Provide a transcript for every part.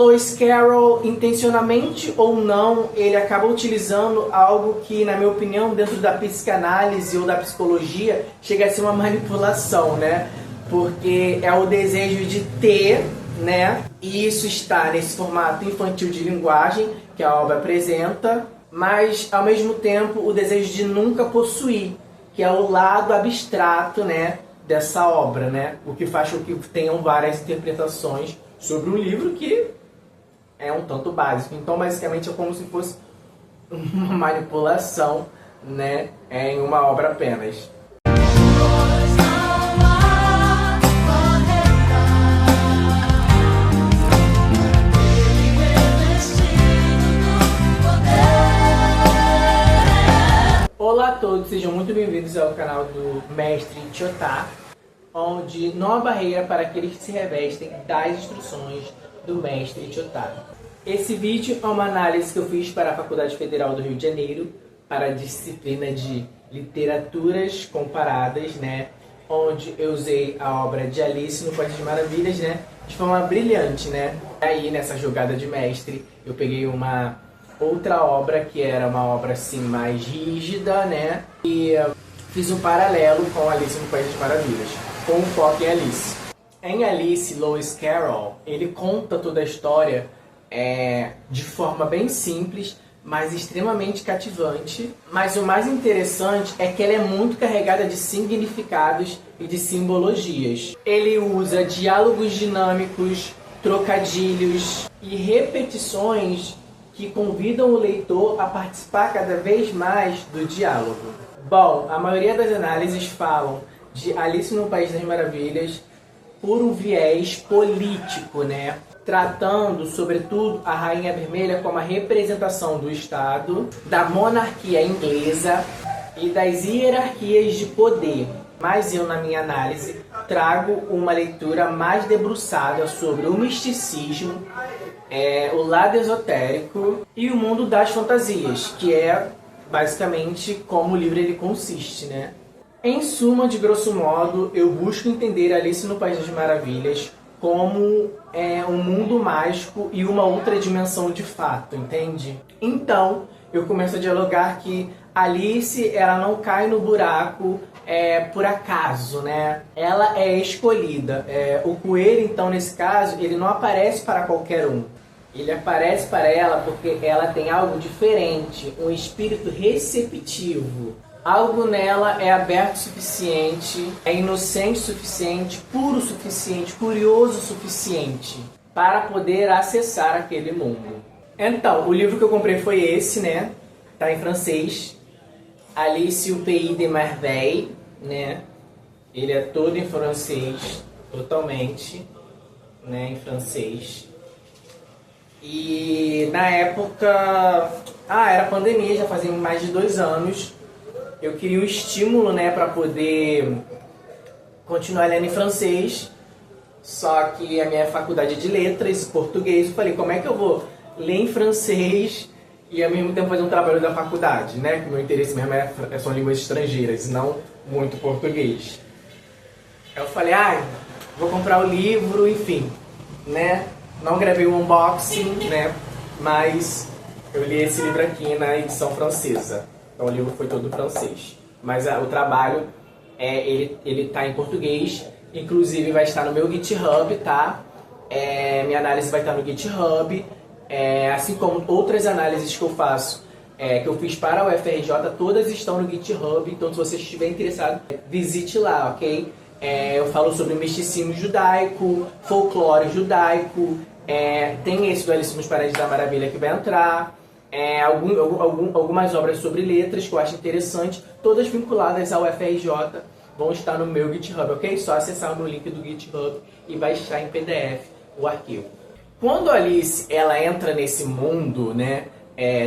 Lewis Carroll, intencionalmente ou não, ele acaba utilizando algo que, na minha opinião, dentro da psicanálise ou da psicologia, chega a ser uma manipulação, né? Porque é o desejo de ter, né? E isso está nesse formato infantil de linguagem que a obra apresenta, mas, ao mesmo tempo, o desejo de nunca possuir, que é o lado abstrato, né, dessa obra, né? O que faz com que tenham várias interpretações sobre um livro que é um tanto básico. Então, basicamente, é como se fosse uma manipulação, né, em uma obra apenas. Olá a todos, sejam muito bem-vindos ao canal do Mestre Chotá, onde não há barreira para aqueles que se revestem das instruções do Mestre Chotá. Esse vídeo é uma análise que eu fiz para a Faculdade Federal do Rio de Janeiro, para a disciplina de Literaturas Comparadas, né? Onde eu usei a obra de Alice no País das Maravilhas, né? De forma brilhante, né? Aí, nessa jogada de mestre, eu peguei uma outra obra que era uma obra assim mais rígida, né? E fiz um paralelo com Alice no País das Maravilhas, com um foco em Alice. Em Alice, Lewis Carroll, ele conta toda a história de forma bem simples, mas extremamente cativante. Mas o mais interessante é que ela é muito carregada de significados e de simbologias. Ele usa diálogos dinâmicos, trocadilhos e repetições que convidam o leitor a participar cada vez mais do diálogo. Bom, a maioria das análises falam de Alice no País das Maravilhas por um viés político, né? Tratando, sobretudo, a Rainha Vermelha como a representação do Estado, da monarquia inglesa e das hierarquias de poder. Mas eu, na minha análise, trago uma leitura mais debruçada sobre o misticismo, o lado esotérico e o mundo das fantasias, que é basicamente como o livro ele consiste, né? Em suma, de grosso modo, eu busco entender Alice no País das Maravilhas como um mundo mágico e uma outra dimensão de fato, entende? Então, eu começo a dialogar que Alice, ela não cai no buraco por acaso, né? Ela é escolhida. O coelho, então, nesse caso, ele não aparece para qualquer um. Ele aparece para ela porque ela tem algo diferente, um espírito receptivo. Algo nela é aberto o suficiente, é inocente o suficiente, puro o suficiente, curioso o suficiente para poder acessar aquele mundo. Então, o livro que eu comprei foi esse, né? Tá em francês. Alice au Pays des Merveilles, né? Ele é todo em francês, totalmente, né? Em francês. E na época, era pandemia, já fazia mais de 2 anos. Eu queria um estímulo, né, para poder continuar lendo em francês. Só que a minha faculdade é de letras, português, eu falei, como é que eu vou ler em francês e ao mesmo tempo fazer um trabalho da faculdade, né? Que o meu interesse mesmo são línguas estrangeiras, não muito português. Eu falei, vou comprar o livro, enfim, né? Não gravei o unboxing, né? Mas eu li esse livro aqui na edição francesa. Então o livro foi todo francês. Mas o trabalho, ele tá em português. Inclusive vai estar no meu GitHub, tá? Minha análise vai estar no GitHub. Assim como outras análises que eu faço, que eu fiz para o UFRJ, todas estão no GitHub. Então se você estiver interessado, visite lá, ok? Eu falo sobre misticismo judaico, folclore judaico. Tem esse do Alice nos País da Maravilha que vai entrar. Algumas obras sobre letras que eu acho interessante, todas vinculadas ao UFRJ, vão estar no meu GitHub, ok? Só acessar o meu link do GitHub e baixar em PDF o arquivo. Quando a Alice ela entra nesse mundo, né,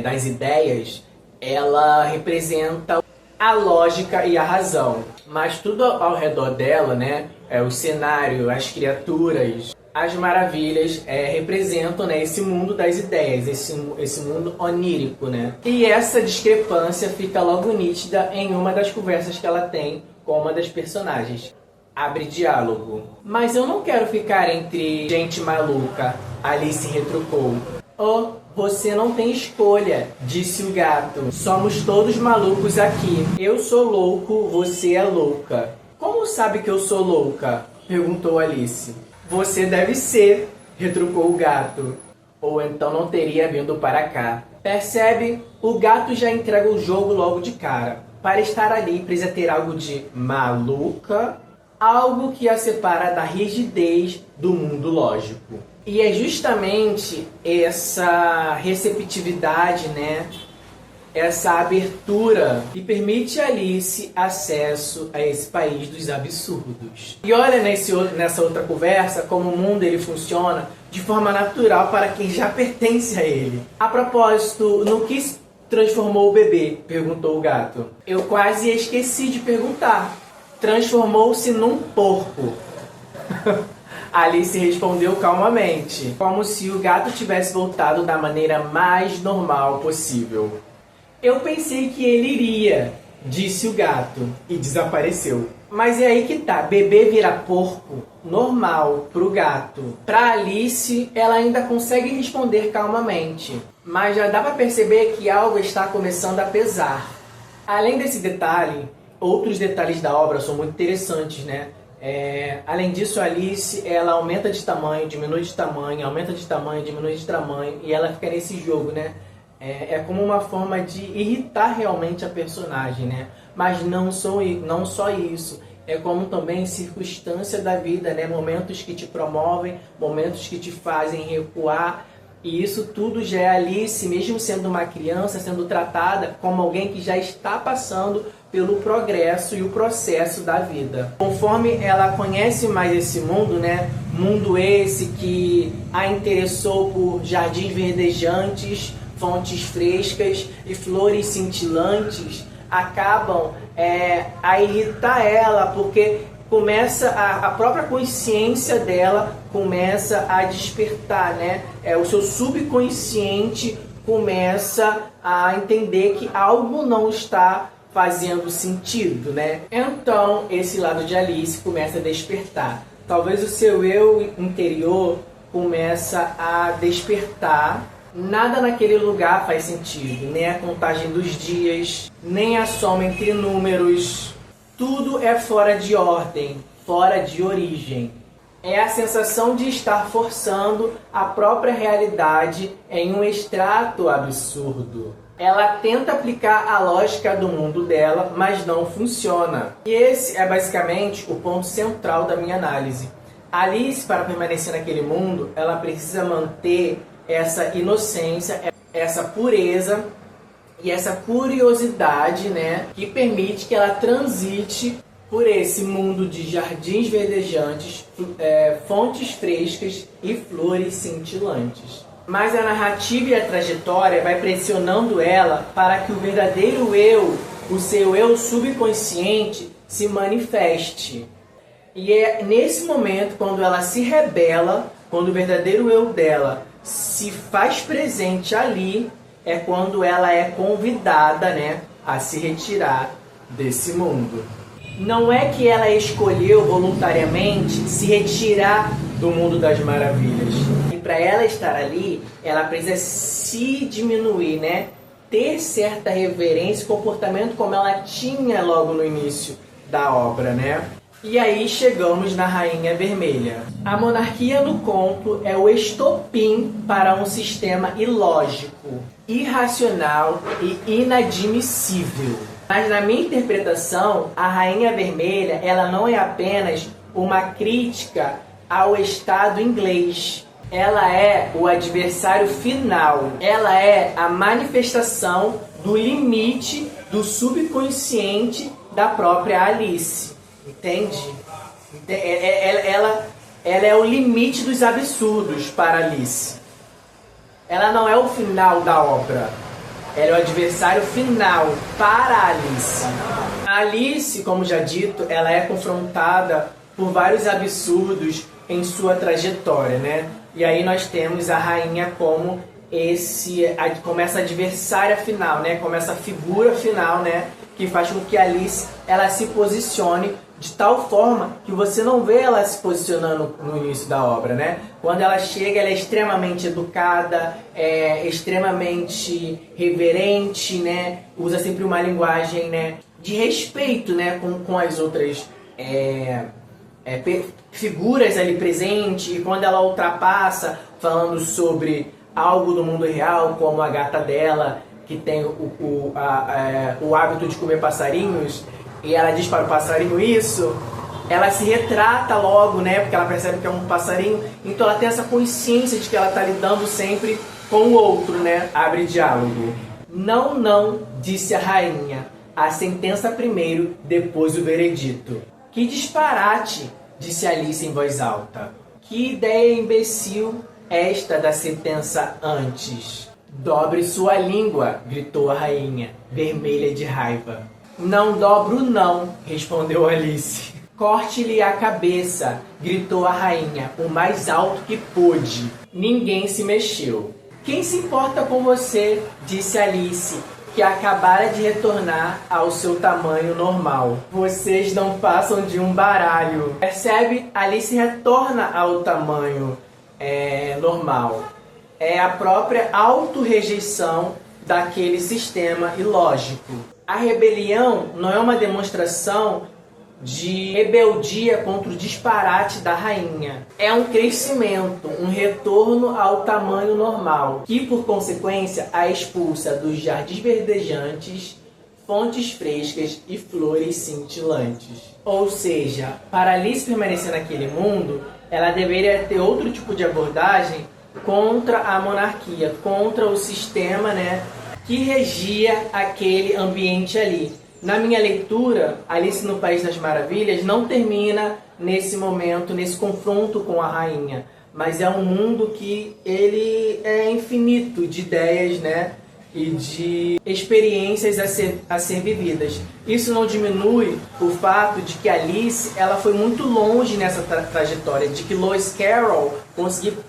das ideias, ela representa a lógica e a razão. Mas tudo ao redor dela, né, o cenário, as criaturas, as maravilhas representam, né, esse mundo das ideias, esse mundo onírico, né? E essa discrepância fica logo nítida em uma das conversas que ela tem com uma das personagens. Abre diálogo. Mas eu não quero ficar entre gente maluca. Alice retrucou. Oh, você não tem escolha, disse o gato. Somos todos malucos aqui. Eu sou louco, você é louca. Como sabe que eu sou louca? Perguntou Alice. Você deve ser, retrucou o gato. Ou então não teria vindo para cá. Percebe? O gato já entrega o jogo logo de cara. Para estar ali, precisa ter algo de maluca, algo que a separa da rigidez do mundo lógico. E é justamente essa receptividade, né? Essa abertura que permite a Alice acesso a esse país dos absurdos. E olha nessa outra conversa como o mundo ele funciona de forma natural para quem já pertence a ele. A propósito, no que se transformou o bebê? Perguntou o gato. Eu quase esqueci de perguntar. Transformou-se num porco. Alice respondeu calmamente, como se o gato tivesse voltado da maneira mais normal possível. Eu pensei que ele iria, disse o gato, e desapareceu. Mas é aí que tá, bebê vira porco, normal, pro gato. Pra Alice, ela ainda consegue responder calmamente, mas já dá pra perceber que algo está começando a pesar. Além desse detalhe, outros detalhes da obra são muito interessantes, né? Além disso, a Alice, ela aumenta de tamanho, diminui de tamanho, aumenta de tamanho, diminui de tamanho, e ela fica nesse jogo, né? É como uma forma de irritar realmente a personagem, né? Mas não só isso, é como também circunstância da vida, né? Momentos que te promovem, momentos que te fazem recuar, e isso tudo já é Alice, mesmo sendo uma criança, sendo tratada como alguém que já está passando pelo progresso e o processo da vida. Conforme ela conhece mais esse mundo, né? Mundo esse que a interessou por jardins verdejantes, fontes frescas e flores cintilantes, acabam a irritar ela, porque começa a própria consciência dela começa a despertar, né? O seu subconsciente começa a entender que algo não está fazendo sentido, né? Então, esse lado de Alice começa a despertar. Talvez o seu eu interior começa a despertar. Nada naquele lugar faz sentido, nem a contagem dos dias, nem a soma entre números. Tudo é fora de ordem, fora de origem. É a sensação de estar forçando a própria realidade em um extrato absurdo. Ela tenta aplicar a lógica do mundo dela, mas não funciona. E esse é basicamente o ponto central da minha análise. Alice, para permanecer naquele mundo, ela precisa manter essa inocência, essa pureza e essa curiosidade, né, que permite que ela transite por esse mundo de jardins verdejantes, fontes frescas e flores cintilantes. Mas a narrativa e a trajetória vai pressionando ela para que o verdadeiro eu, o seu eu subconsciente, se manifeste. E é nesse momento, quando ela se rebela, quando o verdadeiro eu dela se faz presente ali, é quando ela é convidada, né, a se retirar desse mundo. Não é que ela escolheu voluntariamente se retirar do mundo das maravilhas. E para ela estar ali, ela precisa se diminuir, né? Ter certa reverência e comportamento como ela tinha logo no início da obra, né? E aí chegamos na Rainha Vermelha. A monarquia no conto é o estopim para um sistema ilógico, irracional e inadmissível. Mas na minha interpretação, a Rainha Vermelha ela não é apenas uma crítica ao Estado inglês. Ela é o adversário final. Ela é a manifestação do limite do subconsciente da própria Alice. Entende? Ela é o limite dos absurdos para Alice. Ela não é o final da obra. Ela é o adversário final para Alice. A Alice, como já dito, ela é confrontada por vários absurdos em sua trajetória, né? E aí nós temos a rainha como como essa adversária final, né? Como essa figura final, né? Que faz com que a Alice ela se posicione de tal forma que você não vê ela se posicionando no início da obra, né? Quando ela chega, ela é extremamente educada, extremamente reverente, né? Usa sempre uma linguagem, né, de respeito, né, com as outras figuras ali presentes. E quando ela ultrapassa, falando sobre algo do mundo real, como a gata dela, que tem o hábito de comer passarinhos, e ela diz para o passarinho isso, ela se retrata logo, né? Porque ela percebe que é um passarinho, então ela tem essa consciência de que ela está lidando sempre com o outro, né? Abre diálogo. Não, não, disse a rainha. A sentença primeiro, depois o veredito. Que disparate, disse Alice em voz alta. Que ideia imbecil esta da sentença antes. Dobre sua língua, gritou a rainha, vermelha de raiva. Não dobro não, respondeu Alice. Corte-lhe a cabeça, gritou a rainha, o mais alto que pôde. Ninguém se mexeu. Quem se importa com você, disse Alice, que acabara de retornar ao seu tamanho normal. Vocês não passam de um baralho. Percebe? Alice retorna ao tamanho normal. É a própria autorrejeição daquele sistema ilógico. A rebelião não é uma demonstração de rebeldia contra o disparate da rainha. É um crescimento, um retorno ao tamanho normal, que por consequência a expulsa dos jardins verdejantes, fontes frescas e flores cintilantes. Ou seja, para Alice permanecer naquele mundo, ela deveria ter outro tipo de abordagem contra a monarquia, contra o sistema, né, que regia aquele ambiente ali. Na minha leitura, Alice no País das Maravilhas não termina nesse momento, nesse confronto com a rainha, mas é um mundo que ele é infinito de ideias, né, e de experiências a ser vividas. Isso não diminui o fato de que Alice ela foi muito longe nessa trajetória, de que Lewis Carroll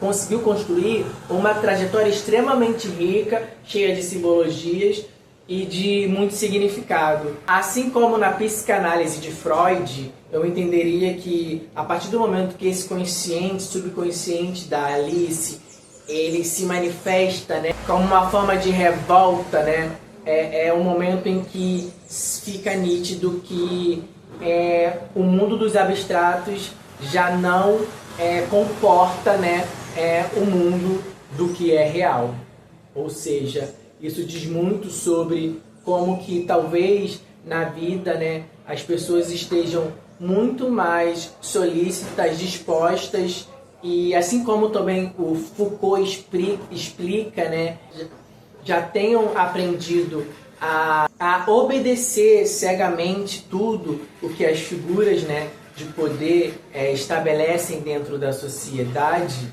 conseguiu construir uma trajetória extremamente rica, cheia de simbologias e de muito significado. Assim como na psicanálise de Freud, eu entenderia que a partir do momento que esse consciente, subconsciente da Alice, ele se manifesta, né, como uma forma de revolta, né, é um momento em que fica nítido que o mundo dos abstratos já não comporta, né, o mundo do que é real. Ou seja, isso diz muito sobre como que talvez na vida, né, as pessoas estejam muito mais solícitas, dispostas, e assim como também o Foucault explica, né, já tenham aprendido a obedecer cegamente tudo o que as figuras, né, de poder estabelecem dentro da sociedade.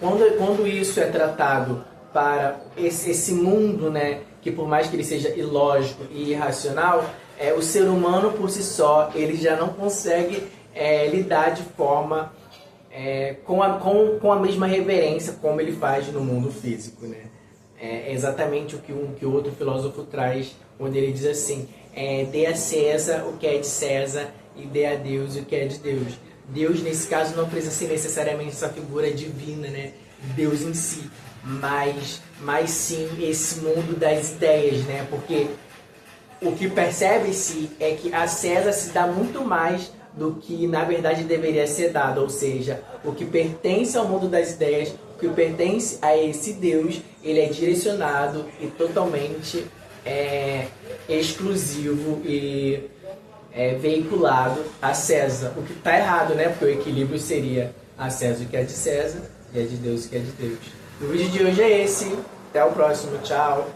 Quando isso é tratado para esse mundo, né, que por mais que ele seja ilógico e irracional, o ser humano por si só ele já não consegue lidar de forma com a mesma reverência como ele faz no mundo físico, né? É exatamente o que o outro filósofo traz quando ele diz assim: dê a César o que é de César e dê a Deus o que é de Deus. Deus, nesse caso, não precisa ser necessariamente essa figura divina, né? Deus em si, mas sim esse mundo das ideias, né? Porque o que percebe-se é que a César se dá muito mais do que na verdade deveria ser dado, ou seja, o que pertence ao mundo das ideias, o que pertence a esse Deus, ele é direcionado e totalmente exclusivo e veiculado a César, o que está errado, né? Porque o equilíbrio seria a César o que é de César e a de Deus o que é de Deus. O vídeo de hoje é esse, até o próximo, tchau!